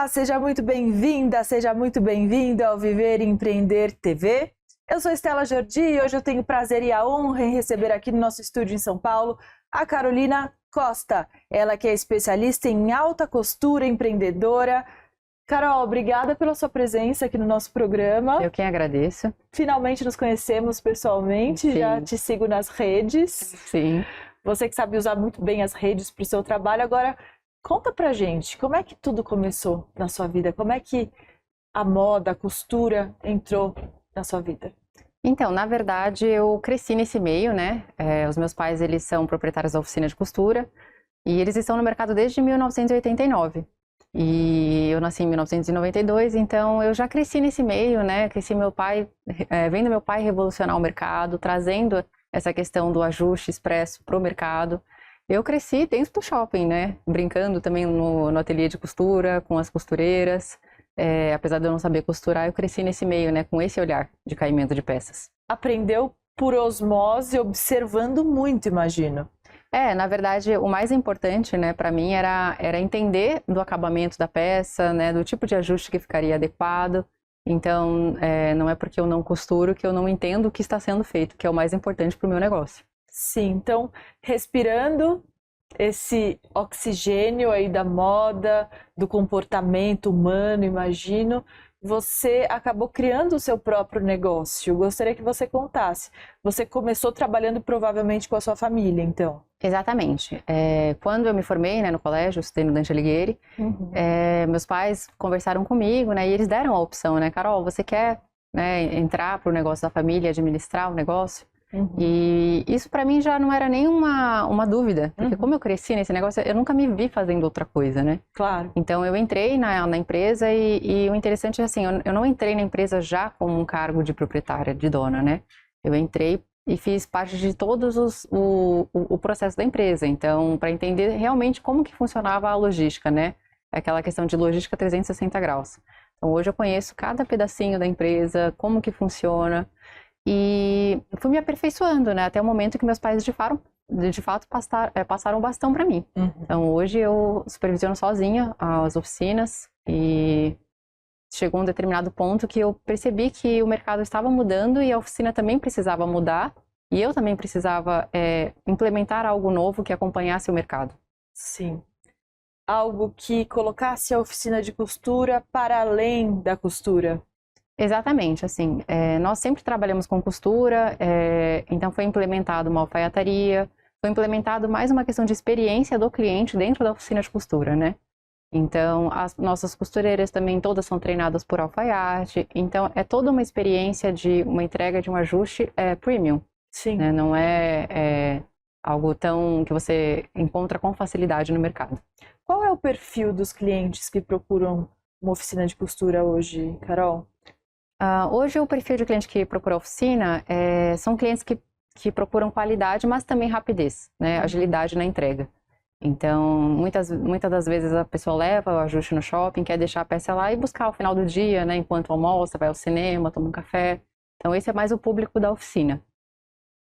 Olá, seja muito bem-vinda, seja muito bem-vindo ao Viver e Empreender TV. Eu sou Estela Jordi e hoje eu tenho o prazer e a honra em receber aqui no nosso estúdio em São Paulo a Carolina Costa. Ela que é especialista em alta costura, empreendedora. Carol, obrigada pela sua presença aqui no nosso programa. Eu quem agradeço. Finalmente nos conhecemos pessoalmente, Sim. Já te sigo nas redes. Sim. Você que sabe usar muito bem as redes para o seu trabalho. Agora, conta pra gente, como é que tudo começou na sua vida? Como é que a moda, a costura entrou na sua vida? Então, na verdade, eu cresci nesse meio, né? Os meus pais, eles são proprietários da oficina de costura e eles estão no mercado desde 1989. E eu nasci em 1992, então eu já cresci nesse meio, né? Cresci vendo meu pai revolucionar o mercado, trazendo essa questão do ajuste expresso para o mercado. Eu cresci dentro do shopping, né? Brincando também no ateliê de costura, com as costureiras. Apesar de eu não saber costurar, eu cresci nesse meio, né? Com esse olhar de caimento de peças. Aprendeu por osmose, observando muito, imagino. Na verdade, o mais importante, né, para mim era entender do acabamento da peça, né? Do tipo de ajuste que ficaria adequado. Então, não é porque eu não costuro que eu não entendo o que está sendo feito, que é o mais importante para o meu negócio. Sim, então, respirando esse oxigênio aí da moda, do comportamento humano, imagino, você acabou criando o seu próprio negócio. Gostaria que você contasse. Você começou trabalhando provavelmente com a sua família, então? Exatamente. Quando eu me formei, né, no colégio, eu estudei no Dante Alighieri, meus pais conversaram comigo, né, e eles deram a opção, né, Carol, você quer, né, entrar para o negócio da família, administrar o negócio? E isso para mim já não era nem uma dúvida, porque como eu cresci nesse negócio, eu nunca me vi fazendo outra coisa, né? Claro. Então eu entrei na empresa e o interessante é assim, eu não entrei na empresa já como um cargo de proprietária, de dona, né? Eu entrei e fiz parte de todos o processo da empresa, então para entender realmente como que funcionava a logística, né? Aquela questão de logística 360 graus. Então hoje eu conheço cada pedacinho da empresa, como que funciona. E fui me aperfeiçoando, né? Até o momento que meus pais de fato passaram o bastão para mim. Então hoje eu supervisiono sozinha as oficinas e chegou um determinado ponto que eu percebi que o mercado estava mudando e a oficina também precisava mudar e eu também precisava implementar algo novo que acompanhasse o mercado. Sim. Algo que colocasse a oficina de costura para além da costura. Exatamente, assim, nós sempre trabalhamos com costura, então foi implementado uma alfaiataria, foi implementado mais uma questão de experiência do cliente dentro da oficina de costura, né? Então, as nossas costureiras também todas são treinadas por alfaiate, então é toda uma experiência de uma entrega de um ajuste premium. Sim. Né? Não é algo tão que você encontra com facilidade no mercado. Qual é o perfil dos clientes que procuram uma oficina de costura hoje, Carol? Hoje o perfil de cliente que procura oficina são clientes que procuram qualidade, mas também rapidez, né? Agilidade na entrega. Então, muitas das vezes a pessoa leva o ajuste no shopping, quer deixar a peça lá e buscar ao final do dia, né? Enquanto almoça, vai ao cinema, toma um café. Então, esse é mais o público da oficina.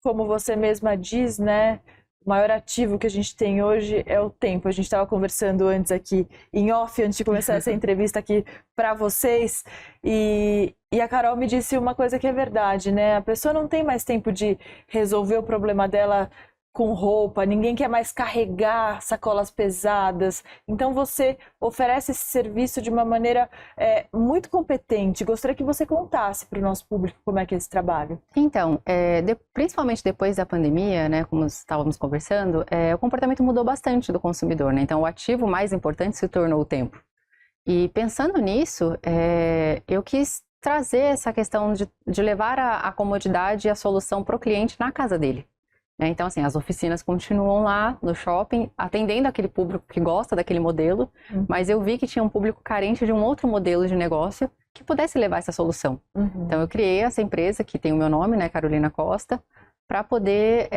Como você mesma diz, né? O maior ativo que a gente tem hoje é o tempo. A gente estava conversando antes aqui, em off, antes de começar essa entrevista aqui para vocês. E a Carol me disse uma coisa que é verdade, né? A pessoa não tem mais tempo de resolver o problema dela com roupa, ninguém quer mais carregar sacolas pesadas. Então você oferece esse serviço de uma maneira muito competente. Gostaria que você contasse para o nosso público como é que é esse trabalho. Então, principalmente depois da pandemia, né, como estávamos conversando, o comportamento mudou bastante do consumidor, né? Então o ativo mais importante se tornou o tempo. E pensando nisso, eu quis trazer essa questão de levar a comodidade e a solução para o cliente na casa dele. Então, assim, as oficinas continuam lá no shopping, atendendo aquele público que gosta daquele modelo, mas eu vi que tinha um público carente de um outro modelo de negócio que pudesse levar essa solução. Então, eu criei essa empresa, que tem o meu nome, né, Carolina Costa, para poder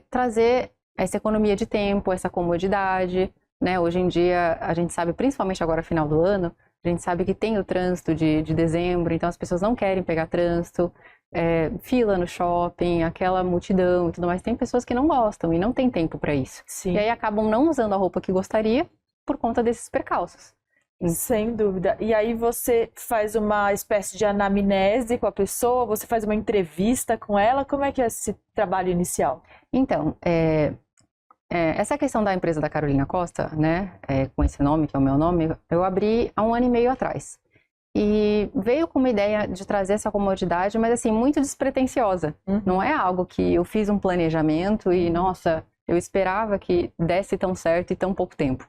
trazer essa economia de tempo, essa comodidade, né? Hoje em dia, a gente sabe, principalmente agora, final do ano, a gente sabe que tem o trânsito de dezembro, então as pessoas não querem pegar trânsito, fila no shopping, aquela multidão e tudo mais. Tem pessoas que não gostam e não tem tempo para isso. Sim. E aí acabam não usando a roupa que gostaria por conta desses percalços. Sem dúvida. E aí você faz uma espécie de anamnese com a pessoa, você faz uma entrevista com ela, como é que é esse trabalho inicial? Então, essa questão da empresa da Carolina Costa, né, com esse nome, que é o meu nome, eu abri há 1 ano e meio atrás. E veio com uma ideia de trazer essa comodidade, mas assim, muito despretensiosa. Não é algo que eu fiz um planejamento e, nossa, eu esperava que desse tão certo em tão pouco tempo.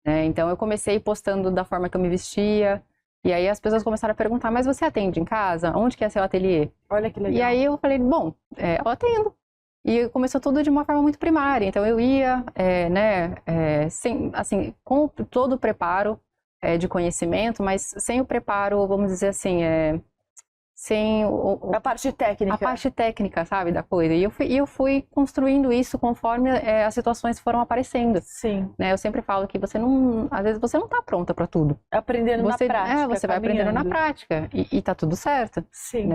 Então eu comecei postando da forma que eu me vestia, e aí as pessoas começaram a perguntar, mas você atende em casa? Onde que é seu ateliê? Olha que legal. E aí eu falei, bom, eu atendo. E começou tudo de uma forma muito primária. Então eu ia, sem, assim, com todo o preparo de conhecimento, mas sem o preparo, vamos dizer assim, sem a parte técnica. A parte técnica, sabe, da coisa. E eu fui construindo isso conforme as situações foram aparecendo. Sim. Eu sempre falo que às vezes você não está pronta para tudo. Aprendendo na prática. Você vai aprendendo na prática e tá tudo certo. Sim.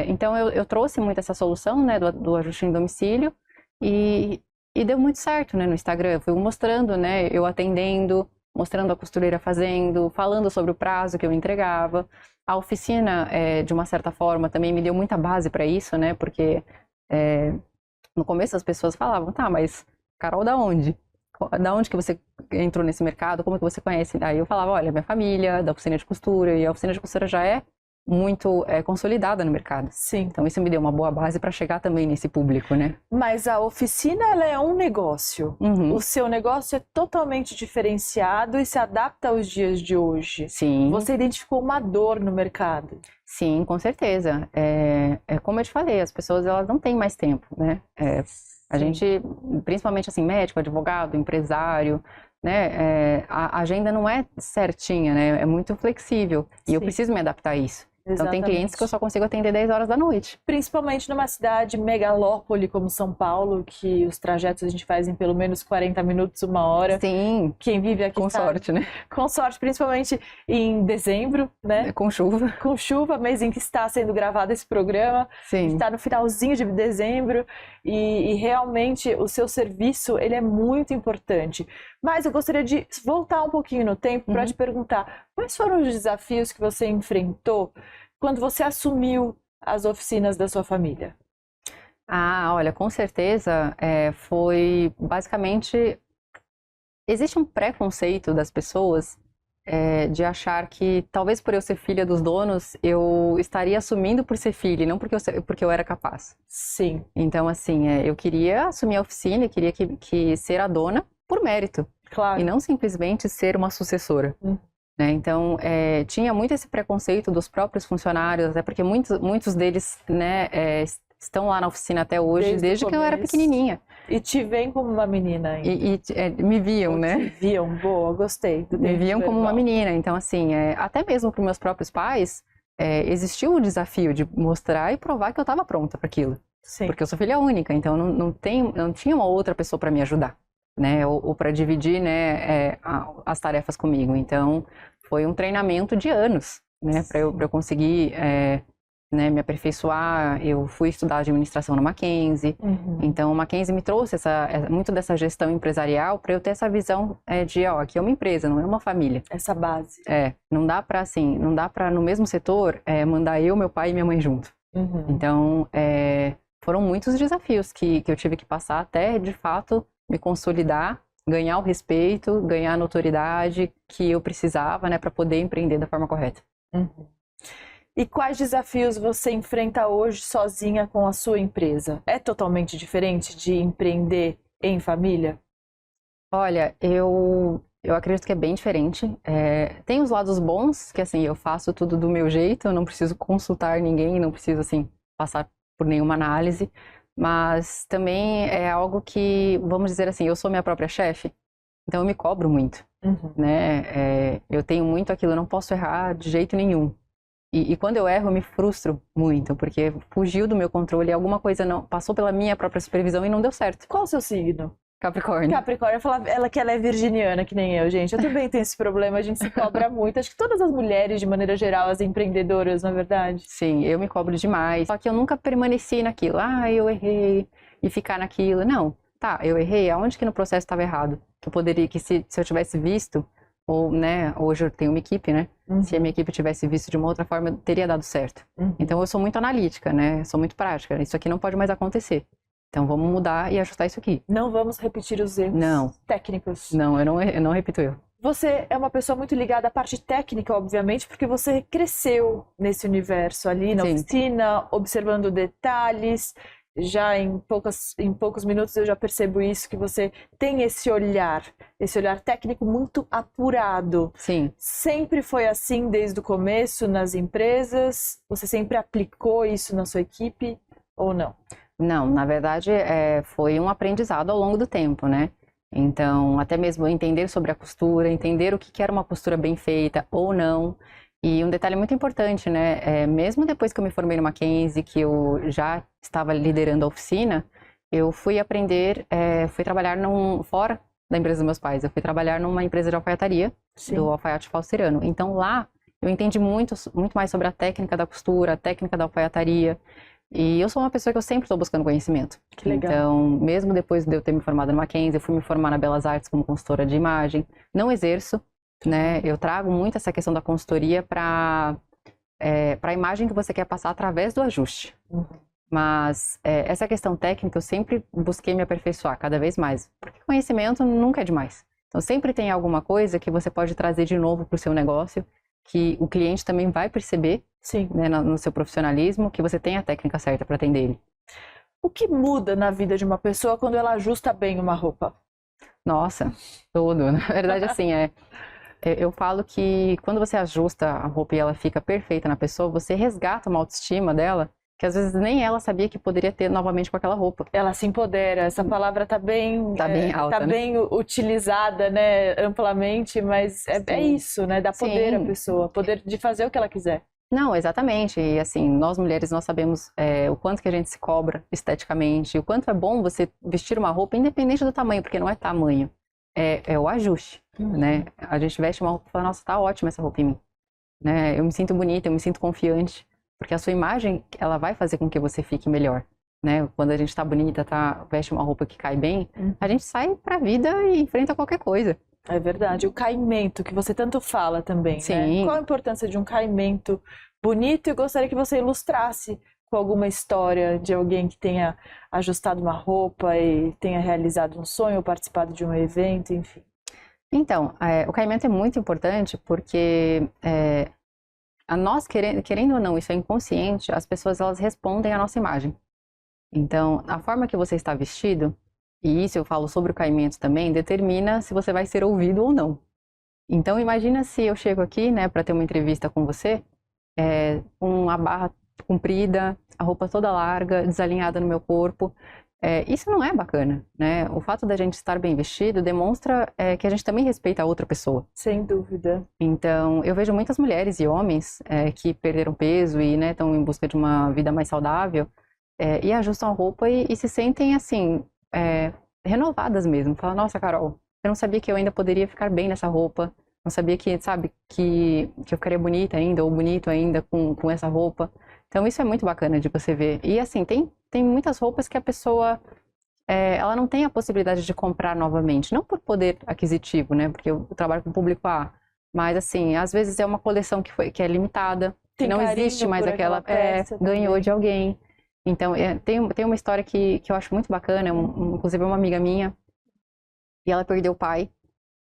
Então eu trouxe muito essa solução, do ajuste em domicílio e deu muito certo, no Instagram. Eu fui mostrando, eu atendendo, mostrando a costureira fazendo, falando sobre o prazo que eu entregava. A oficina, de uma certa forma, também me deu muita base para isso, porque no começo as pessoas falavam, tá, mas Carol, da onde? Da onde que você entrou nesse mercado? Como que você conhece? Aí eu falava, olha, minha família, da oficina de costura, e a oficina de costura já é muito consolidada no mercado. Sim. Então isso me deu uma boa base para chegar também nesse público, Mas a oficina, ela é um negócio. Uhum. O seu negócio é totalmente diferenciado e se adapta aos dias de hoje. Sim. Você identificou uma dor no mercado. Sim, com certeza. Como eu te falei, as pessoas elas não têm mais tempo, A gente, principalmente assim, médico, advogado, empresário, a agenda não é certinha, é muito flexível. E eu preciso me adaptar a isso. Então tem clientes que eu só consigo atender 10 horas da noite. Principalmente numa cidade megalópole como São Paulo, que os trajetos a gente faz em pelo menos 40 minutos, 1 hora. Sim. Quem vive aqui com sorte, Com sorte, principalmente em dezembro, Com chuva. Com chuva, mês em que está sendo gravado esse programa. Sim. Está no finalzinho de dezembro e realmente o seu serviço, ele é muito importante. Mas eu gostaria de voltar um pouquinho no tempo para te perguntar, quais foram os desafios que você enfrentou quando você assumiu as oficinas da sua família? Olha, com certeza foi basicamente... Existe um preconceito das pessoas de achar que talvez por eu ser filha dos donos, eu estaria assumindo por ser filha e não porque eu era capaz. Sim. Então, assim, eu queria assumir a oficina, eu queria que ser a dona por mérito. Claro. E não simplesmente ser uma sucessora. Então, tinha muito esse preconceito dos próprios funcionários, até porque muitos deles, estão lá na oficina até hoje, desde que eu era pequenininha. E te veem como uma menina ainda. E me viam, Te viam, boa, gostei. Me viam como uma menina. Então, assim, até mesmo para os meus próprios pais, existiu o desafio de mostrar e provar que eu estava pronta para aquilo. Sim. Porque eu sou filha única, então não tinha uma outra pessoa para me ajudar. Ou para dividir, as tarefas comigo. Então, foi um treinamento de anos, para eu conseguir me aperfeiçoar. Eu fui estudar administração na Mackenzie. Então, a Mackenzie me trouxe muito dessa gestão empresarial para eu ter essa visão de, aqui é uma empresa, não é uma família. Essa base. Não dá para no mesmo setor mandar eu, meu pai e minha mãe junto. Então, foram muitos desafios que eu tive que passar até, de fato, me consolidar, ganhar o respeito, ganhar a notoriedade que eu precisava, para poder empreender da forma correta. E quais desafios você enfrenta hoje sozinha com a sua empresa? É totalmente diferente de empreender em família? Olha, eu acredito que é bem diferente. Tem os lados bons, que assim, eu faço tudo do meu jeito, eu não preciso consultar ninguém, não preciso assim, passar por nenhuma análise. Mas também é algo que, vamos dizer assim, eu sou minha própria chefe, então eu me cobro muito, eu tenho muito aquilo, eu não posso errar de jeito nenhum. E quando eu erro, eu me frustro muito, porque fugiu do meu controle, alguma coisa não passou pela minha própria supervisão e não deu certo. Qual o seu signo? Capricórnio. Capricórnio, ela que ela é virginiana, que nem eu, gente. Eu também tenho esse problema, a gente se cobra muito. Acho que todas as mulheres, de maneira geral, as empreendedoras, na verdade. Sim, eu me cobro demais. Só que eu nunca permaneci naquilo. Eu errei, e ficar naquilo. Não, tá, eu errei. Aonde que no processo estava errado? Que eu poderia, que se eu tivesse visto ou, né, hoje eu tenho uma equipe, né? Se a minha equipe tivesse visto de uma outra forma, teria dado certo. Então eu sou muito analítica, né? Sou muito prática. Isso aqui não pode mais acontecer. Então vamos mudar e ajustar isso aqui. Não vamos repetir os erros técnicos. Não, eu não repito erro. Você é uma pessoa muito ligada à parte técnica, obviamente, porque você cresceu nesse universo ali na oficina, observando detalhes. Já em poucos minutos eu já percebo isso, que você tem esse olhar técnico muito apurado. Sim. Sempre foi assim desde o começo nas empresas? Você sempre aplicou isso na sua equipe ou não? Não, na verdade foi um aprendizado ao longo do tempo, né? Então, até mesmo entender sobre a costura, entender o que era uma costura bem feita ou não. E um detalhe muito importante, né? Mesmo depois que eu me formei no Mackenzie, que eu já estava liderando a oficina, eu fui aprender, fui trabalhar fora da empresa dos meus pais. Eu fui trabalhar numa empresa de alfaiataria, do alfaiate falciano. Então lá eu entendi muito mais sobre a técnica da costura, a técnica da alfaiataria. E eu sou uma pessoa que eu sempre estou buscando conhecimento. Que legal. Então, mesmo depois de eu ter me formado no Mackenzie, eu fui me formar na Belas Artes como consultora de imagem. Não exerço, né? Eu trago muito essa questão da consultoria para a imagem que você quer passar através do ajuste. Mas essa questão técnica eu sempre busquei me aperfeiçoar cada vez mais, porque conhecimento nunca é demais. Então sempre tem alguma coisa que você pode trazer de novo para o seu negócio, que o cliente também vai perceber, né, no seu profissionalismo, que você tem a técnica certa para atender ele. O que muda na vida de uma pessoa quando ela ajusta bem uma roupa? Nossa, tudo. Na verdade, assim, eu falo que quando você ajusta a roupa e ela fica perfeita na pessoa, você resgata uma autoestima dela, que às vezes nem ela sabia que poderia ter novamente com aquela roupa. Ela se empodera, essa palavra tá bem alta, tá né? bem utilizada, né, amplamente, mas é isso, né, dá poder à pessoa, poder de fazer o que ela quiser. Não, exatamente. E assim, nós mulheres, nós sabemos o quanto que a gente se cobra esteticamente, o quanto é bom você vestir uma roupa, independente do tamanho, porque não é tamanho, é o ajuste, né? A gente veste uma roupa e fala, nossa, tá ótima essa roupa em mim, né? Eu me sinto bonita, eu me sinto confiante, porque a sua imagem, ela vai fazer com que você fique melhor, né? Quando a gente tá bonita, veste uma roupa que cai bem, a gente sai pra vida e enfrenta qualquer coisa. É verdade. O caimento, que você tanto fala também, né? Qual a importância de um caimento bonito? E gostaria que você ilustrasse com alguma história de alguém que tenha ajustado uma roupa e tenha realizado um sonho ou participado de um evento, enfim. Então, o caimento é muito importante porque a nós, querendo ou não, isso é inconsciente, as pessoas elas respondem à nossa imagem. Então, a forma que você está vestido, e isso eu falo sobre o caimento também, determina se você vai ser ouvido ou não. Então, imagina se eu chego aqui, né, para ter uma entrevista com você, com a barra comprida, a roupa toda larga, desalinhada no meu corpo. Isso não é bacana, né? O fato da gente estar bem vestido demonstra que a gente também respeita a outra pessoa. Sem dúvida. Então, eu vejo muitas mulheres e homens que perderam peso e, né, estão em busca de uma vida mais saudável e ajustam a roupa e se sentem, assim, renovadas mesmo. Falam, nossa, Carol, eu não sabia que eu ainda poderia ficar bem nessa roupa. Não sabia que, sabe, que eu ficaria bonita ainda ou bonito ainda com essa roupa. Então, isso é muito bacana de você ver. E, assim, tem muitas roupas que a pessoa, ela não tem a possibilidade de comprar novamente. Não por poder aquisitivo, né? Porque eu trabalho com o público A. Mas, assim, às vezes é uma coleção que é limitada. Que não existe mais aquela peça. Ganhou de alguém. Então, tem uma história que eu acho muito bacana. Inclusive, é uma amiga minha. E ela perdeu o pai.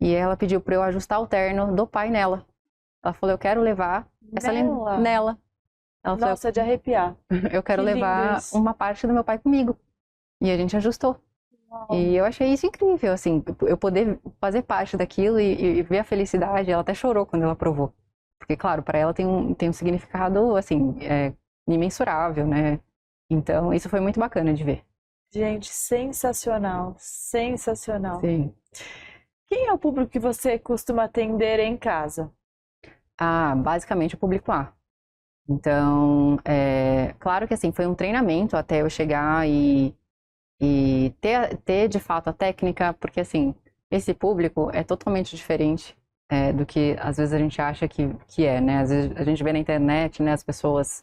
E ela pediu para eu ajustar o terno do pai nela. Ela falou, eu quero levar essa nela. Ela falou, nossa, de arrepiar. Eu quero levar uma parte do meu pai comigo. E a gente ajustou. Uau. E eu achei isso incrível, assim, eu poder fazer parte daquilo e ver a felicidade. Ela até chorou quando ela provou. Porque, claro, para ela tem um significado, assim, imensurável, né? Então, isso foi muito bacana de ver. Gente, sensacional, sensacional. Sim. Quem é o público que você costuma atender em casa? Basicamente o público A. Então, claro que assim, foi um treinamento até eu chegar e ter de fato a técnica, porque assim, esse público é totalmente diferente do que às vezes a gente acha que é, né? Às vezes a gente vê na internet, né, as pessoas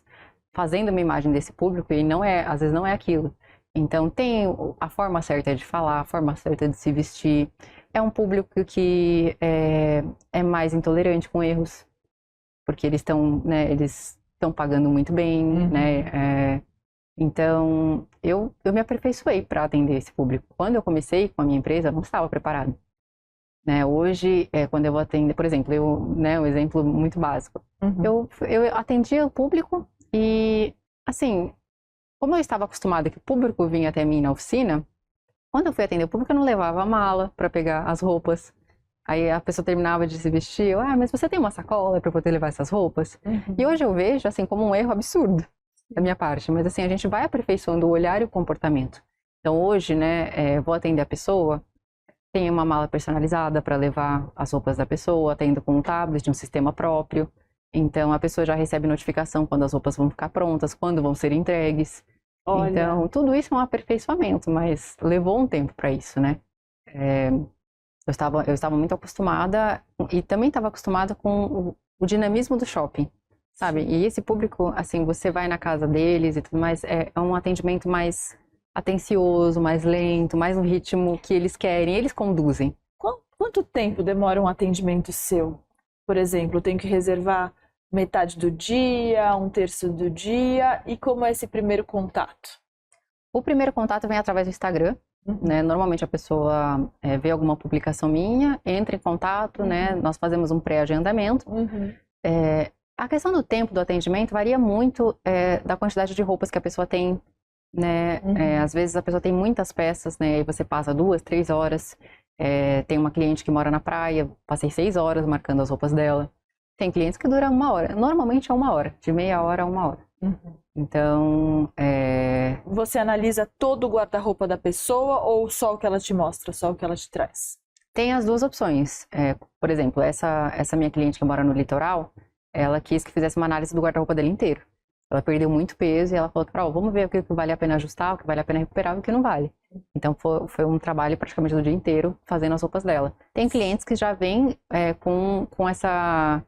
fazendo uma imagem desse público e às vezes não é aquilo. Então, tem a forma certa de falar, a forma certa de se vestir. É um público que é mais intolerante com erros, porque eles estão, né, eles estão pagando muito bem, né? Então, eu me aperfeiçoei para atender esse público. Quando eu comecei com a minha empresa, eu não estava preparado. Né? Hoje, quando eu vou atender, por exemplo, né, um exemplo muito básico. Eu atendia o público e, assim, como eu estava acostumada que o público vinha até mim na oficina, quando eu fui atender o público, eu não levava a mala para pegar as roupas. Aí a pessoa terminava de se vestir, mas você tem uma sacola para poder levar essas roupas? E hoje eu vejo, assim, como um erro absurdo da minha parte. Mas, assim, a gente vai aperfeiçoando o olhar e o comportamento. Então, hoje, né, vou atender a pessoa, tenho uma mala personalizada para levar as roupas da pessoa, atendo com um tablet de um sistema próprio. Então, a pessoa já recebe notificação quando as roupas vão ficar prontas, quando vão ser entregues. Olha. Então, tudo isso é um aperfeiçoamento, mas levou um tempo para isso, né? Eu estava muito acostumada e também estava acostumada com o dinamismo do shopping, sabe? E esse público, assim, você vai na casa deles e tudo mais, é um atendimento mais atencioso, mais lento, mais no ritmo que eles querem, eles conduzem. Quanto tempo demora um atendimento seu? Por exemplo, eu tenho que reservar metade do dia, um terço do dia, e como é esse primeiro contato? O primeiro contato vem através do Instagram, né? Normalmente a pessoa vê alguma publicação minha, entra em contato, né? Nós fazemos um pré-agendamento. A questão do tempo do atendimento varia muito da quantidade de roupas que a pessoa tem, né? Às vezes a pessoa tem muitas peças, né? E você passa 2, 3 horas. Tem uma cliente que mora na praia, passei 6 horas marcando as roupas dela. Tem clientes que duram 1 hora. Normalmente é 1 hora, de meia hora a 1 hora. Então, Você analisa todo o guarda-roupa da pessoa ou só o que ela te mostra, só o que ela te traz? Tem as duas opções. Por exemplo, essa minha cliente que mora no litoral, ela quis que fizesse uma análise do guarda-roupa dele inteiro. Ela perdeu muito peso e ela falou, Carol, vamos ver o que vale a pena ajustar, o que vale a pena recuperar e o que não vale. Então foi um trabalho praticamente do dia inteiro fazendo as roupas dela. Tem clientes que já vêm com essa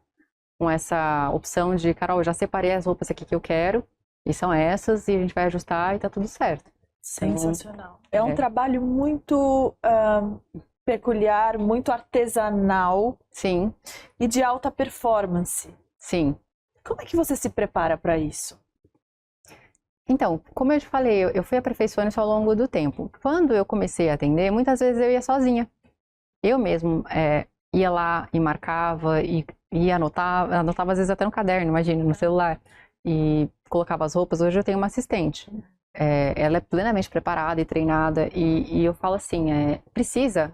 opção de, Carol, já separei as roupas aqui que eu quero e são essas e a gente vai ajustar e tá tudo certo. Sensacional. É um trabalho muito peculiar, muito artesanal. Sim. E de alta performance. Sim. Como é que você se prepara para isso? Então, como eu te falei, eu fui aperfeiçoando isso ao longo do tempo. Quando eu comecei a atender, muitas vezes eu ia sozinha. Eu mesmo ia lá e marcava e anotava às vezes até no caderno, imagina, no celular. E colocava as roupas. Hoje eu tenho uma assistente. Ela é plenamente preparada e treinada. E eu falo assim, precisa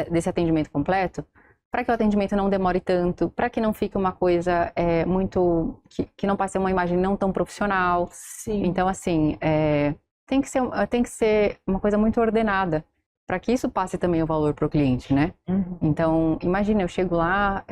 desse atendimento completo para que o atendimento não demore tanto, para que não fique uma coisa muito... que não passe uma imagem não tão profissional. Sim. Então, assim, tem que ser uma coisa muito ordenada, para que isso passe também o valor para o cliente, né? Então, imagina, eu chego lá,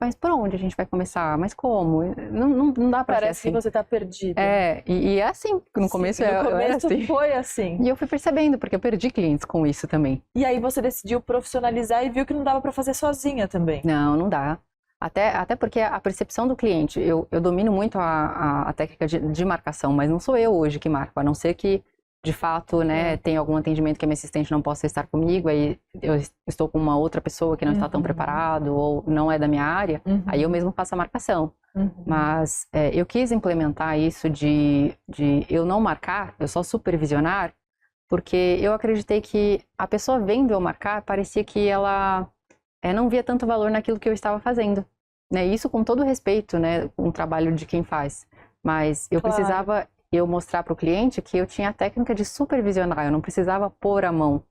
mas por onde a gente vai começar? Mas como? Não dá para ser assim. Parece que você tá perdida. E é assim, no começo eu era assim. Foi assim. E eu fui percebendo, porque eu perdi clientes com isso também. E aí você decidiu profissionalizar e viu que não dava para fazer sozinha também. Não dá. Até porque a percepção do cliente, eu domino muito a técnica de marcação, mas não sou eu hoje que marco, a não ser que de fato, né, tem algum atendimento que a minha assistente não possa estar comigo, aí eu estou com uma outra pessoa que não está tão preparado ou não é da minha área, aí eu mesmo faço a marcação. Mas eu quis implementar isso de eu não marcar, eu só supervisionar, porque eu acreditei que a pessoa vendo eu marcar, parecia que ela não via tanto valor naquilo que eu estava fazendo. Né? Isso com todo respeito, né, com o trabalho de quem faz. Mas eu precisava mostrar para o cliente que eu tinha a técnica de supervisionar, eu não precisava pôr a mão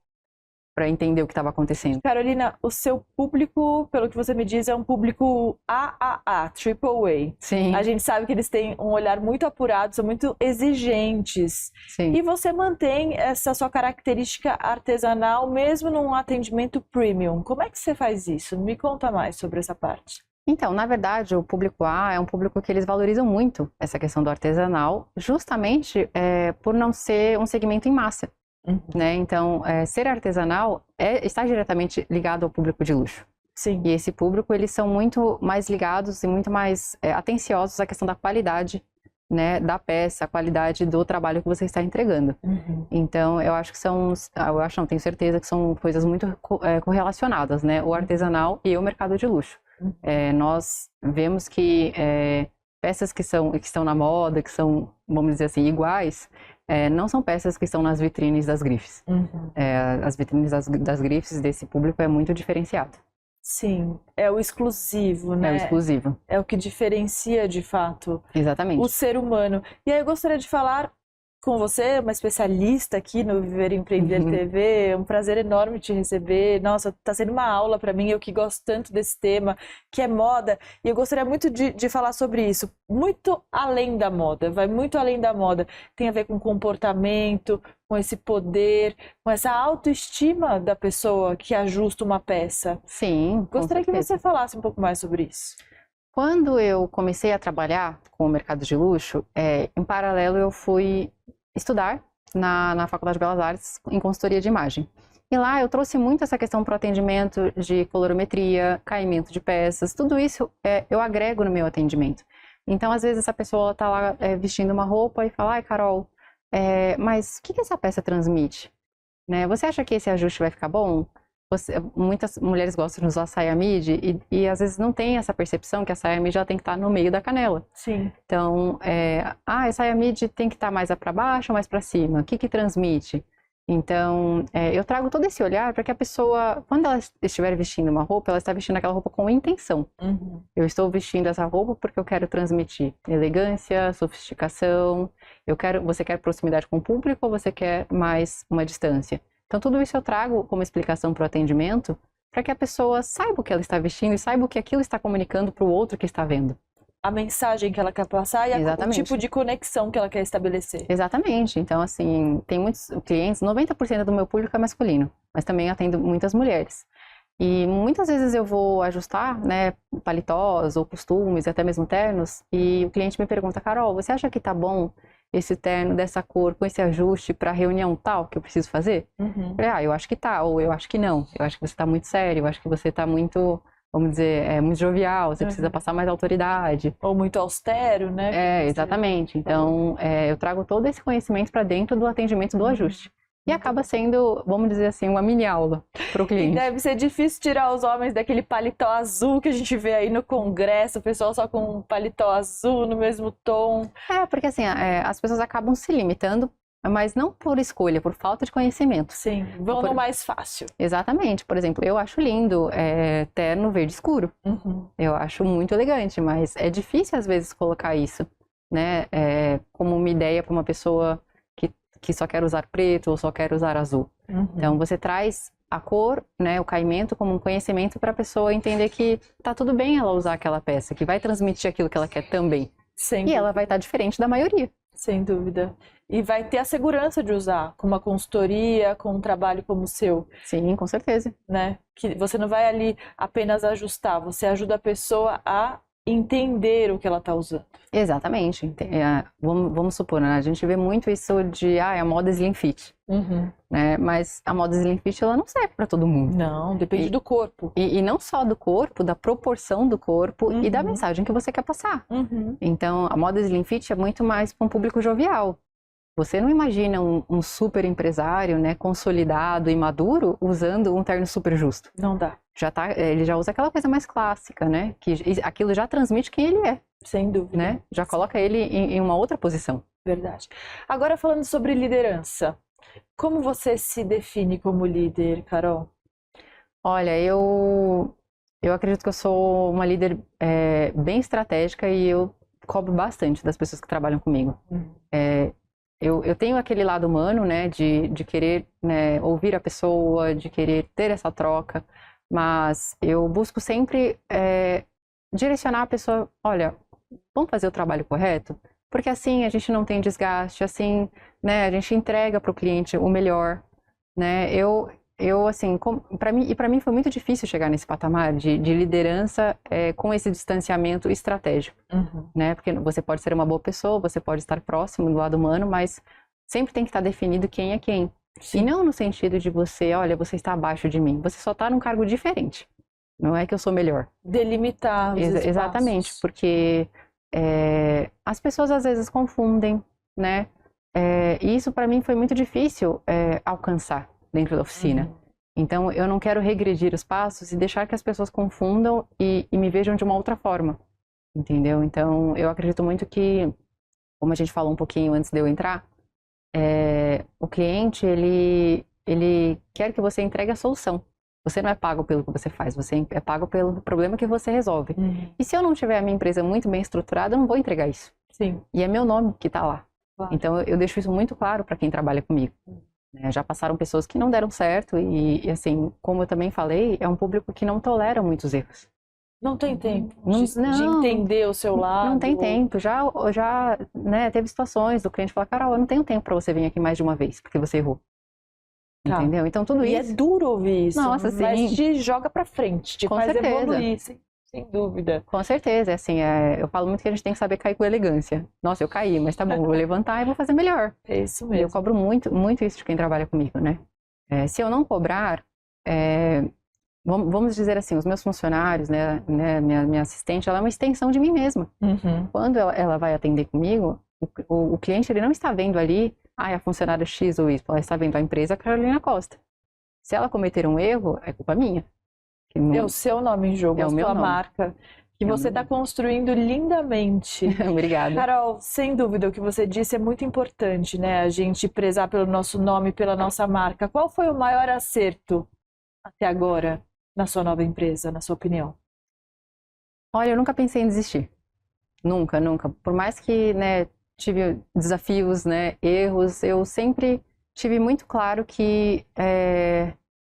para entender o que estava acontecendo. Carolina, o seu público, pelo que você me diz, é um público AAA, Triple A. Sim. A gente sabe que eles têm um olhar muito apurado, são muito exigentes. Sim. E você mantém essa sua característica artesanal mesmo num atendimento premium. Como é que você faz isso? Me conta mais sobre essa parte. Então, na verdade, o público A é um público que eles valorizam muito essa questão do artesanal, justamente por não ser um segmento em massa. Né? Então, ser artesanal está diretamente ligado ao público de luxo. Sim. E esse público, eles são muito mais ligados e muito mais atenciosos à questão da qualidade né, da peça, a qualidade do trabalho que você está entregando. Então, eu acho que não, tenho certeza que são coisas muito correlacionadas, né, o artesanal e o mercado de luxo. Nós vemos que peças que estão na moda, que são, vamos dizer assim, iguais, não são peças que estão nas vitrines das grifes. As vitrines das grifes desse público é muito diferenciado. Sim, é o exclusivo, né? É o exclusivo. É o que diferencia, de fato, Exatamente. o ser humano. E aí eu gostaria de falar com você, uma especialista aqui no Viver e Empreender TV. É um prazer enorme te receber. Nossa, está sendo uma aula para mim, eu que gosto tanto desse tema, que é moda. E eu gostaria muito de falar sobre isso. Muito além da moda, vai muito além da moda. Tem a ver com comportamento, com esse poder, com essa autoestima da pessoa que ajusta uma peça. Sim, Gostaria que você falasse um pouco mais sobre isso. Quando eu comecei a trabalhar com o mercado de luxo, em paralelo eu fui estudar na Faculdade de Belas Artes em consultoria de imagem. E lá eu trouxe muito essa questão para o atendimento de colorimetria, caimento de peças, tudo isso eu agrego no meu atendimento. Então, às vezes, essa pessoa está lá vestindo uma roupa e fala, ai, Carol, mas o que essa peça transmite? Né? Você acha que esse ajuste vai ficar bom? Muitas mulheres gostam de usar saia midi e às vezes não tem essa percepção que a saia midi já tem que estar no meio da canela. Sim. Então, a saia midi tem que estar mais para baixo ou mais para cima? O que transmite? Então, eu trago todo esse olhar para que a pessoa, quando ela estiver vestindo uma roupa, ela está vestindo aquela roupa com intenção. Eu estou vestindo essa roupa porque eu quero transmitir elegância, sofisticação. Você quer proximidade com o público ou você quer mais uma distância? Então, tudo isso eu trago como explicação para o atendimento, para que a pessoa saiba o que ela está vestindo e saiba o que aquilo está comunicando para o outro que está vendo. A mensagem que ela quer passar e o tipo de conexão que ela quer estabelecer. Exatamente. Então, assim, tem muitos clientes, 90% do meu público é masculino, mas também atendo muitas mulheres. E muitas vezes eu vou ajustar, né, paletós ou costumes, até mesmo ternos, e o cliente me pergunta, Carol, você acha que tá bom esse terno dessa cor, com esse ajuste para a reunião tal que eu preciso fazer? Eu acho que tá, ou eu acho que não. Eu acho que você tá muito sério, eu acho que você tá muito, vamos dizer, muito jovial, você precisa passar mais autoridade. Ou muito austero, né? Exatamente. Então, eu trago todo esse conhecimento para dentro do atendimento do ajuste. E acaba sendo, vamos dizer assim, uma mini aula para o cliente. E deve ser difícil tirar os homens daquele paletó azul que a gente vê aí no congresso, o pessoal só com um paletó azul no mesmo tom. Porque assim, as pessoas acabam se limitando, mas não por escolha, por falta de conhecimento. Sim, vão no mais fácil. Exatamente. Por exemplo, eu acho lindo terno verde escuro. Eu acho muito elegante, mas é difícil às vezes colocar isso, né? Como uma ideia para uma pessoa que só quer usar preto ou só quer usar azul. Então, você traz a cor, né, o caimento como um conhecimento para a pessoa entender que tá tudo bem ela usar aquela peça, que vai transmitir aquilo que ela quer também. E ela vai estar diferente da maioria. Sem dúvida. E vai ter a segurança de usar, com uma consultoria, com um trabalho como o seu. Sim, com certeza. Né? Que você não vai ali apenas ajustar, você ajuda a pessoa a entender o que ela está usando. Exatamente. Vamos supor, né? A gente vê muito isso de, a moda slim fit. Né? Mas a moda slim fit, ela não serve para todo mundo. Não, depende do corpo. E não só do corpo, da proporção do corpo e da mensagem que você quer passar. Então, a moda slim fit é muito mais para um público jovial. Você não imagina um super empresário, né, consolidado e maduro, usando um terno super justo. Não dá. Ele já usa aquela coisa mais clássica, né? Que aquilo já transmite quem ele é. Sem dúvida. Né? Já coloca ele em uma outra posição. Verdade. Agora, falando sobre liderança, como você se define como líder, Carol? Olha, eu acredito que eu sou uma líder bem estratégica e eu cobro bastante das pessoas que trabalham comigo. Eu tenho aquele lado humano, né, de querer, né, ouvir a pessoa, de querer ter essa troca, mas eu busco sempre direcionar a pessoa, olha, vamos fazer o trabalho correto? Porque assim a gente não tem desgaste, assim, né, a gente entrega para o cliente o melhor, né? Eu assim, para mim foi muito difícil chegar nesse patamar de liderança com esse distanciamento estratégico, né? Porque você pode ser uma boa pessoa, você pode estar próximo do lado humano, mas sempre tem que estar definido quem é quem. Sim. E não no sentido de olha, você está abaixo de mim, você só está num cargo diferente. Não é que eu sou melhor. Delimitar os espaços. Exatamente, porque as pessoas às vezes confundem, né? E isso para mim foi muito difícil alcançar dentro da oficina. Então eu não quero regredir os passos e deixar que as pessoas confundam e me vejam de uma outra forma, entendeu? Então eu acredito muito que, como a gente falou um pouquinho antes de eu entrar, o cliente ele quer que você entregue a solução. Você não é pago pelo que você faz, você é pago pelo problema que você resolve. E se eu não tiver a minha empresa muito bem estruturada, eu não vou entregar isso. Sim. E é meu nome que está lá. Claro. Então eu deixo isso muito claro para quem trabalha comigo. Já passaram pessoas que não deram certo e assim, como eu também falei, é um público que não tolera muitos erros. Não tem tempo Não, de entender o seu lado. Não tem tempo. Já né, teve situações do cliente falar, Carol, eu não tenho tempo para você vir aqui mais de uma vez, porque você errou. Tá. Entendeu? Então tudo E isso... é duro ouvir isso, Nossa, sim. mas te joga pra frente, te Com faz certeza. evoluir, sem dúvida. Com certeza, assim, eu falo muito que a gente tem que saber cair com elegância. Nossa, eu caí, mas tá bom, eu vou levantar e vou fazer melhor. É isso E mesmo. eu cobro muito, muito isso de quem trabalha comigo, né? Se eu não cobrar, vamos dizer assim, os meus funcionários, né, minha assistente, ela é uma extensão de mim mesma. Quando ela vai atender comigo, o cliente ele não está vendo ali, a funcionária X ou Y, ela está vendo a empresa Carolina Costa. Se ela cometer um erro, é culpa minha. É o seu nome em jogo, é a o meu sua nome. marca, que você está construindo lindamente. Obrigada. Carol, sem dúvida, o que você disse é muito importante, né? A gente prezar pelo nosso nome, pela nossa marca. Qual foi o maior acerto até agora na sua nova empresa, na sua opinião? Olha, eu nunca pensei em desistir. Nunca, nunca. Por mais que, né, tive desafios, né, erros, eu sempre tive muito claro que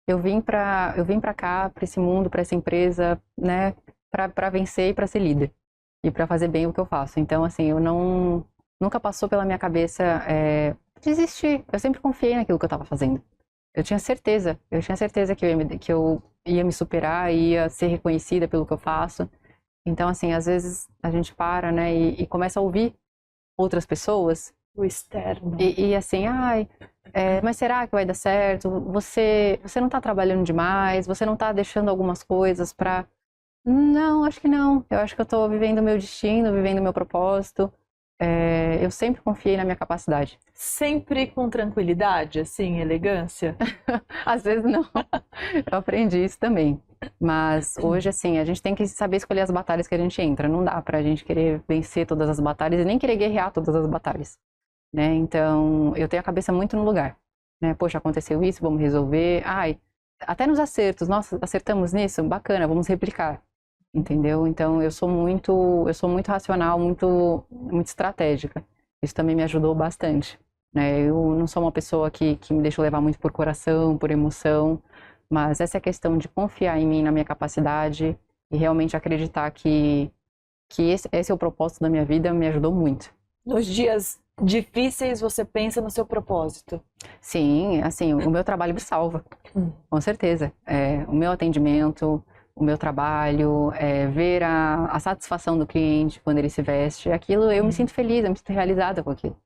eu vim para cá, para esse mundo, para essa empresa, né, para vencer e para ser líder e para fazer bem o que eu faço. Então, assim, nunca passou pela minha cabeça desistir. Eu sempre confiei naquilo que eu estava fazendo. Eu tinha certeza que eu ia me superar, ia ser reconhecida pelo que eu faço. Então, assim, às vezes a gente para, né, e começa a ouvir outras pessoas. O externo. E assim, mas será que vai dar certo? Você não tá trabalhando demais? Você não tá deixando algumas coisas pra... Não, acho que não. Eu acho que eu tô vivendo o meu destino, vivendo o meu propósito. Eu sempre confiei na minha capacidade. Sempre com tranquilidade, assim, elegância? Às vezes não. Eu aprendi isso também. Mas hoje, assim, a gente tem que saber escolher as batalhas que a gente entra. Não dá pra gente querer vencer todas as batalhas e nem querer guerrear todas as batalhas, né? Então, eu tenho a cabeça muito no lugar, né? Poxa, aconteceu isso, vamos resolver. Até nos acertos, nossa, acertamos nisso? Bacana, vamos replicar. Entendeu? Então, eu sou muito racional, muito estratégica. Isso também me ajudou bastante, né? Eu não sou uma pessoa que me deixa levar muito por coração, por emoção, mas essa questão de confiar em mim, na minha capacidade e realmente acreditar que esse é o propósito da minha vida me ajudou muito. Nos dias difíceis, você pensa no seu propósito? Sim, assim, o meu trabalho me salva, com certeza. O meu atendimento, o meu trabalho, ver a satisfação do cliente quando ele se veste, aquilo eu me sinto feliz, eu me sinto realizada com aquilo.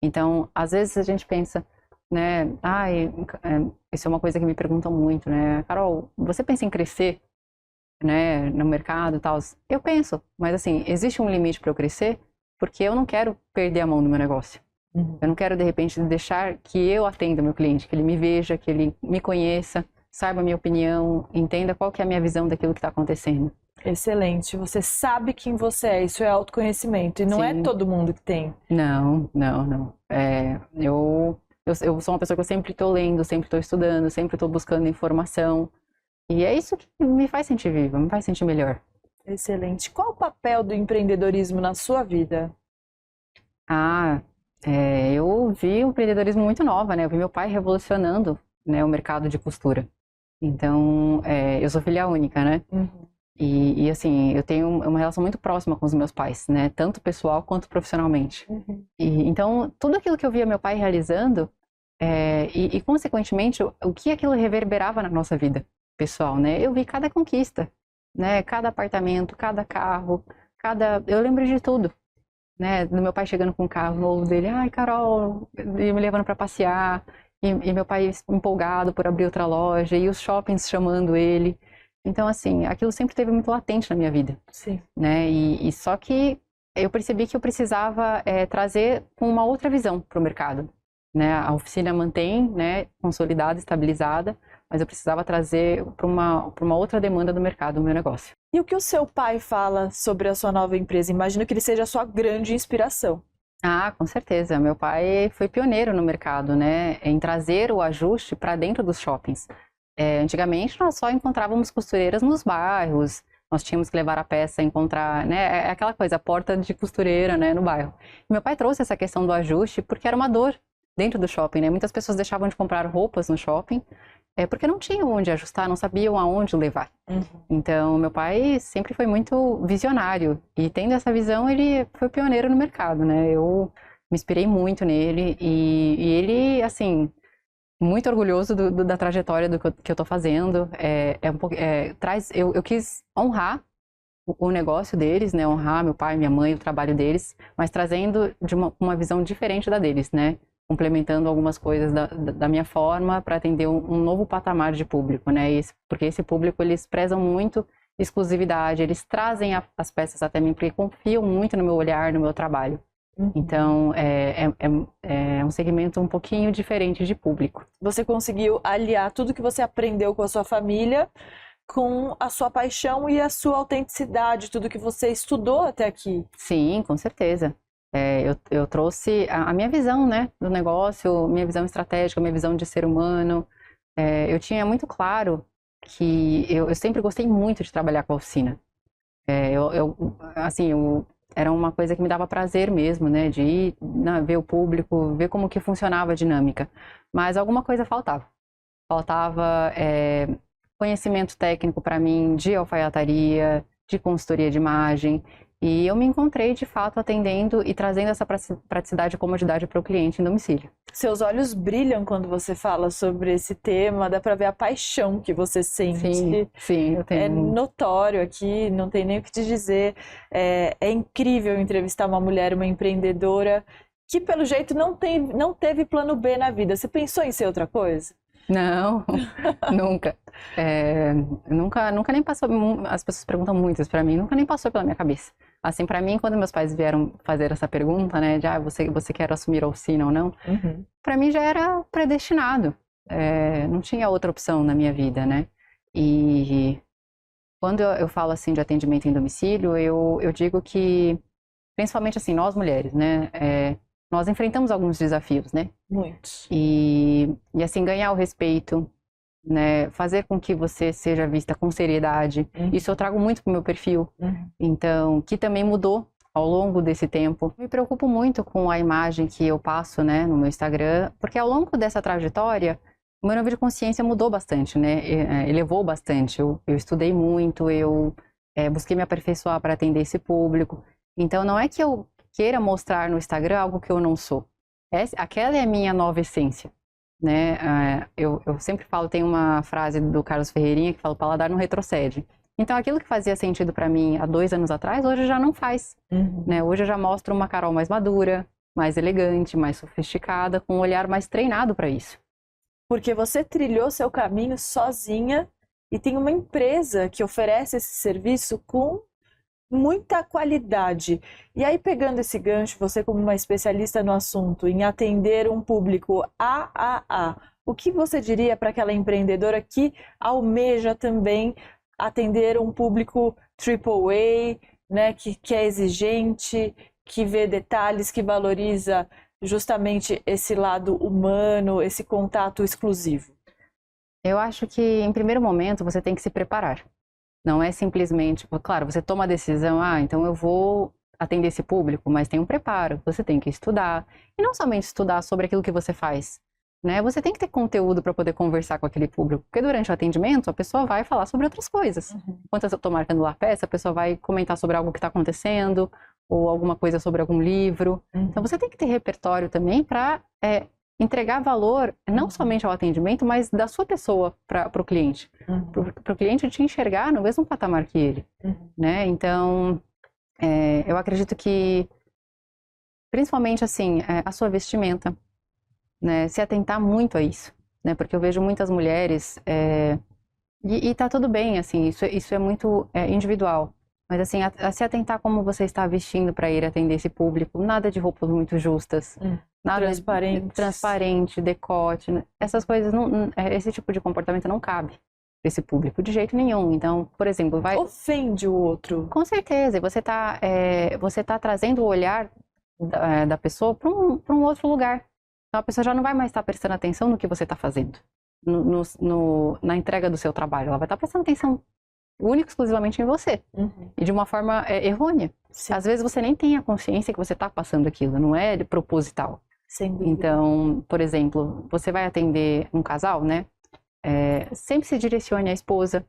Então, às vezes a gente pensa, né, isso é uma coisa que me perguntam muito, né, Carol, você pensa em crescer, né, no mercado e tal? Eu penso, mas assim, existe um limite para eu crescer, porque eu não quero perder a mão do meu negócio. Eu não quero, de repente, deixar que eu atenda o meu cliente, que ele me veja, que ele me conheça, saiba a minha opinião, entenda qual que é a minha visão daquilo que está acontecendo. Excelente. Você sabe quem você é, isso é autoconhecimento. E não é todo mundo que tem. Não. Eu sou uma pessoa que eu sempre estou lendo, sempre estou estudando, sempre estou buscando informação. E é isso que me faz sentir viva, me faz sentir melhor. Excelente. Qual o papel do empreendedorismo na sua vida? Eu vi o empreendedorismo muito nova, né? Eu vi meu pai revolucionando, né, o mercado de costura. Então, eu sou filha única, né? E assim, eu tenho uma relação muito próxima com os meus pais, né? Tanto pessoal quanto profissionalmente. Então, tudo aquilo que eu via meu pai realizando, e consequentemente, o que aquilo reverberava na nossa vida pessoal, né? Eu vi cada conquista, né? Cada apartamento, cada carro, eu lembro de tudo, né? Do meu pai chegando com um carro novo dele, ai, Carol, e me levando para passear, e meu pai empolgado por abrir outra loja, e os shoppings chamando ele. Então, assim, aquilo sempre esteve muito latente na minha vida. Sim. Né? E só que eu percebi que eu precisava trazer uma outra visão para o mercado, né? A oficina mantém, né, consolidada, estabilizada, mas eu precisava trazer para uma outra demanda do mercado o meu negócio. E o que o seu pai fala sobre a sua nova empresa? Imagino que ele seja a sua grande inspiração. Ah, com certeza. Meu pai foi pioneiro no mercado, né, em trazer o ajuste para dentro dos shoppings. Antigamente nós só encontrávamos costureiras nos bairros, nós tínhamos que levar a peça, encontrar, né, aquela coisa, a porta de costureira, né, no bairro. E meu pai trouxe essa questão do ajuste porque era uma dor dentro do shopping, né? Muitas pessoas deixavam de comprar roupas no shopping, porque não tinham onde ajustar, não sabiam aonde levar. Então, meu pai sempre foi muito visionário e tendo essa visão, ele foi pioneiro no mercado, né? Eu me inspirei muito nele e ele, assim, muito orgulhoso da trajetória do que eu tô fazendo. Eu quis honrar o negócio deles, né? Honrar meu pai, minha mãe, o trabalho deles, mas trazendo de uma visão diferente da deles, né? Complementando algumas coisas da minha forma para atender um novo patamar de público, né? Porque esse público, eles prezam muito exclusividade, eles trazem as peças até mim porque confiam muito no meu olhar, no meu trabalho. Então, é um segmento um pouquinho diferente de público. Você conseguiu aliar tudo que você aprendeu com a sua família com a sua paixão e a sua autenticidade, tudo que você estudou até aqui. Sim, com certeza. Eu trouxe a minha visão, né, do negócio, minha visão estratégica, minha visão de ser humano. Eu tinha muito claro que eu sempre gostei muito de trabalhar com a oficina. Era uma coisa que me dava prazer mesmo, né, de ir, ver o público, ver como que funcionava a dinâmica. Mas alguma coisa faltava. Faltava conhecimento técnico para mim de alfaiataria, de consultoria de imagem. E eu me encontrei, de fato, atendendo e trazendo essa praticidade e comodidade para o cliente em domicílio. Seus olhos brilham quando você fala sobre esse tema, dá para ver a paixão que você sente. Sim, eu tenho. É notório aqui, não tem nem o que te dizer. É incrível entrevistar uma mulher, uma empreendedora, que pelo jeito não teve plano B na vida. Você pensou em ser outra coisa? Não, nunca. Nunca nem passou. As pessoas perguntam muito isso pra mim, nunca nem passou pela minha cabeça. Assim, pra mim, quando meus pais vieram fazer essa pergunta, né, de você quer assumir a oficina ou não, pra mim já era predestinado. Não tinha outra opção na minha vida, né? E quando eu falo assim de atendimento em domicílio, eu digo que, principalmente assim, nós mulheres, né? Nós enfrentamos alguns desafios, né? Muitos. E assim, ganhar o respeito, né? Fazer com que você seja vista com seriedade. Isso eu trago muito pro meu perfil. Então, que também mudou ao longo desse tempo. Me preocupo muito com a imagem que eu passo, né, no meu Instagram, porque ao longo dessa trajetória, o meu nível de consciência mudou bastante, né? Elevou bastante. Eu estudei muito, eu busquei me aperfeiçoar para atender esse público. Então, não é que eu queira mostrar no Instagram algo que eu não sou. Aquela é a minha nova essência, né? Eu sempre falo, tem uma frase do Carlos Ferreirinha que fala: o paladar não retrocede. Então, aquilo que fazia sentido para mim há 2 anos atrás, hoje já não faz, né? Hoje eu já mostro uma Carol mais madura, mais elegante, mais sofisticada, com um olhar mais treinado para isso. Porque você trilhou seu caminho sozinha e tem uma empresa que oferece esse serviço com muita qualidade. E aí, pegando esse gancho, você como uma especialista no assunto, em atender um público AAA, o que você diria para aquela empreendedora que almeja também atender um público AAA, né, que é exigente, que vê detalhes, que valoriza justamente esse lado humano, esse contato exclusivo? Eu acho que, em primeiro momento, você tem que se preparar. Não é simplesmente, claro, você toma a decisão, então eu vou atender esse público, mas tem um preparo, você tem que estudar. E não somente estudar sobre aquilo que você faz, né? Você tem que ter conteúdo para poder conversar com aquele público, porque durante o atendimento a pessoa vai falar sobre outras coisas. Enquanto eu estou marcando lá a peça, a pessoa vai comentar sobre algo que está acontecendo, ou alguma coisa sobre algum livro. Então você tem que ter repertório também para entregar valor não somente ao atendimento, mas da sua pessoa para o cliente. Para o cliente te enxergar no mesmo patamar que ele. Né? Então, eu acredito que, principalmente assim, a sua vestimenta, né? Se atentar muito a isso. Né? Porque eu vejo muitas mulheres, e tá tudo bem, assim, isso é muito individual. Mas assim, a se atentar como você está vestindo para ir atender esse público, nada de roupas muito justas, nada transparente, decote, né? Essas coisas, esse tipo de comportamento não cabe para esse público de jeito nenhum. Então, por exemplo, ofende o outro. Com certeza, e você tá trazendo o olhar da pessoa para um outro lugar. Então a pessoa já não vai mais estar prestando atenção no que você está fazendo, na entrega do seu trabalho. Ela vai estar prestando atenção única e exclusivamente em você. E de uma forma errônea. Sim. Às vezes você nem tem a consciência que você está passando aquilo, não é proposital. Sem dúvida. Então, por exemplo, você vai atender um casal, né? Sempre se direcione à esposa.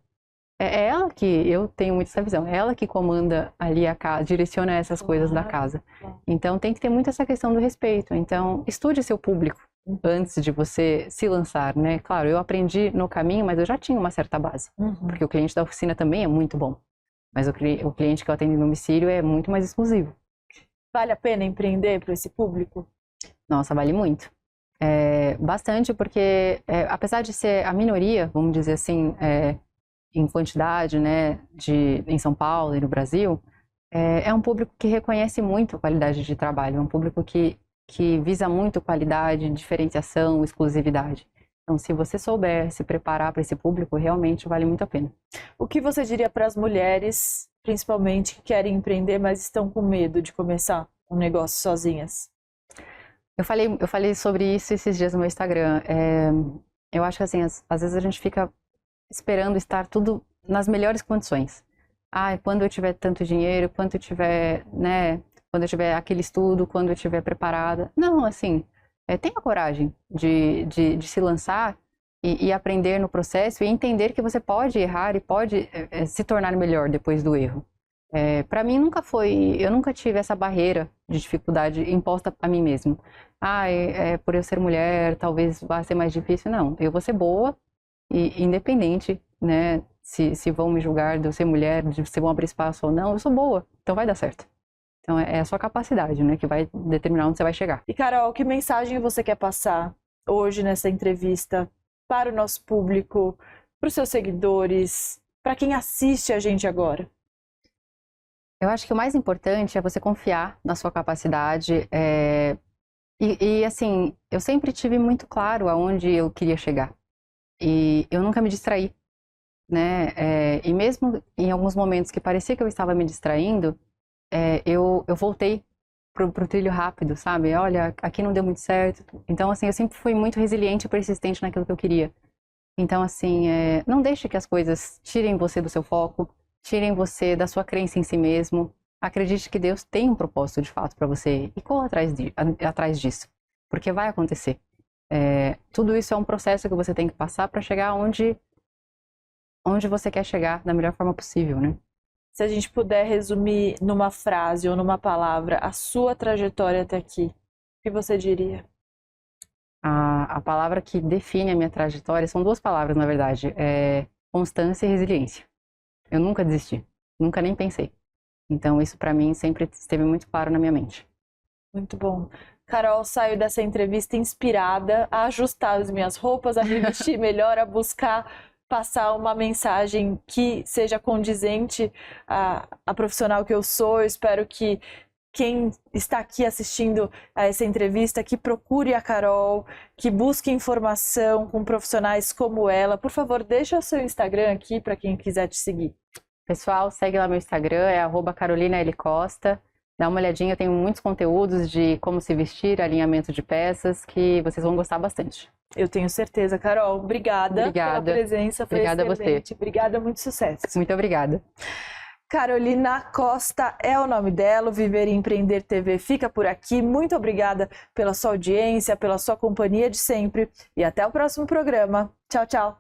É ela que, eu tenho muito essa visão, é ela que comanda ali a casa, direciona essas coisas da casa. Então tem que ter muito essa questão do respeito. Então estude seu público antes de você se lançar, né? Claro, eu aprendi no caminho, mas eu já tinha uma certa base. Porque o cliente da oficina também é muito bom. Mas o cliente que eu atendo em domicílio é muito mais exclusivo. Vale a pena empreender para esse público? Nossa, vale muito. Bastante, porque apesar de ser a minoria, vamos dizer assim, em quantidade, né, em São Paulo e no Brasil, é um público que reconhece muito a qualidade de trabalho, é um público que visa muito qualidade, diferenciação, exclusividade. Então, se você souber se preparar para esse público, realmente vale muito a pena. O que você diria para as mulheres, principalmente, que querem empreender, mas estão com medo de começar um negócio sozinhas? Eu falei sobre isso esses dias no meu Instagram. Eu acho que assim, às vezes a gente fica esperando estar tudo nas melhores condições. Quando eu tiver tanto dinheiro, quando eu tiver, né, quando eu tiver aquele estudo, quando eu estiver preparada. Não, assim, tenha coragem de se lançar e aprender no processo e entender que você pode errar e pode se tornar melhor depois do erro. Para mim eu nunca tive essa barreira de dificuldade imposta a mim mesmo. Por eu ser mulher, talvez vá ser mais difícil. Não, eu vou ser boa e independente, né, se vão me julgar de eu ser mulher, de se vão abrir espaço ou não, eu sou boa, então vai dar certo. Então é a sua capacidade, né, que vai determinar onde você vai chegar. E Carol, que mensagem você quer passar hoje nessa entrevista para o nosso público, para os seus seguidores, para quem assiste a gente agora? Eu acho que o mais importante é você confiar na sua capacidade e assim, eu sempre tive muito claro aonde eu queria chegar e eu nunca me distraí, né? E mesmo em alguns momentos que parecia que eu estava me distraindo, eu voltei pro trilho rápido, sabe? Olha, aqui não deu muito certo. Então, assim, eu sempre fui muito resiliente e persistente naquilo que eu queria. Então, assim, não deixe que as coisas tirem você do seu foco, tirem você da sua crença em si mesmo. Acredite que Deus tem um propósito de fato para você e corra atrás disso, porque vai acontecer. Tudo isso é um processo que você tem que passar para chegar onde você quer chegar da melhor forma possível, né? Se a gente puder resumir numa frase ou numa palavra a sua trajetória até aqui, o que você diria? A palavra que define a minha trajetória são duas palavras, na verdade. Constância e resiliência. Eu nunca desisti, nunca nem pensei. Então isso para mim sempre esteve muito claro na minha mente. Muito bom. Carol, saio dessa entrevista inspirada a ajustar as minhas roupas, a me vestir melhor, a buscar passar uma mensagem que seja condizente à profissional que eu sou. Eu espero que quem está aqui assistindo a essa entrevista, que procure a Carol, que busque informação com profissionais como ela. Por favor, deixa o seu Instagram aqui para quem quiser te seguir. Pessoal, segue lá meu Instagram, é @CarolinaLCosta. Dá uma olhadinha, eu tenho muitos conteúdos de como se vestir, alinhamento de peças, que vocês vão gostar bastante. Eu tenho certeza, Carol. Obrigada pela presença, foi excelente. Obrigada a você. Obrigada, muito sucesso. Muito obrigada. Carolina Costa é o nome dela, o Viver e Empreender TV fica por aqui. Muito obrigada pela sua audiência, pela sua companhia de sempre e até o próximo programa. Tchau, tchau.